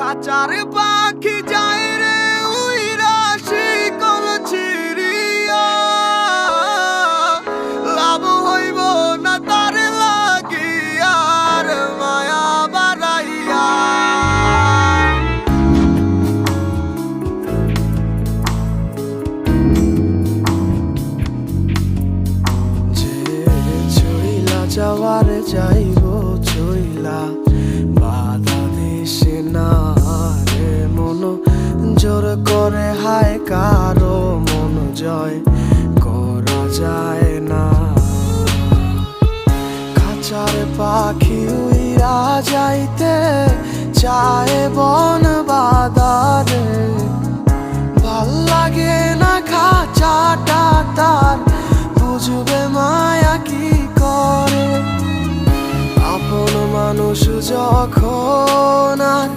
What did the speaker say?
খাঁচার পাখি যায় রে উইরা শিকল ছিড়িয়া, লাভ হইব না তার লাগিয়া আর মায়া বাড়াইয়া। যে চইলা যাওয়ার যাইব চইলা, বাধা দিছে না রে মন জোর করে, হায় কারো মন জয় করা যায় না। খাঁচার পাখি উইরা যাইতে চায় বন বাদারে, ভাল লাগে না খাঁচাটা তার, বুঝবে মায়া কি করে। আপন মানুষ যখন আর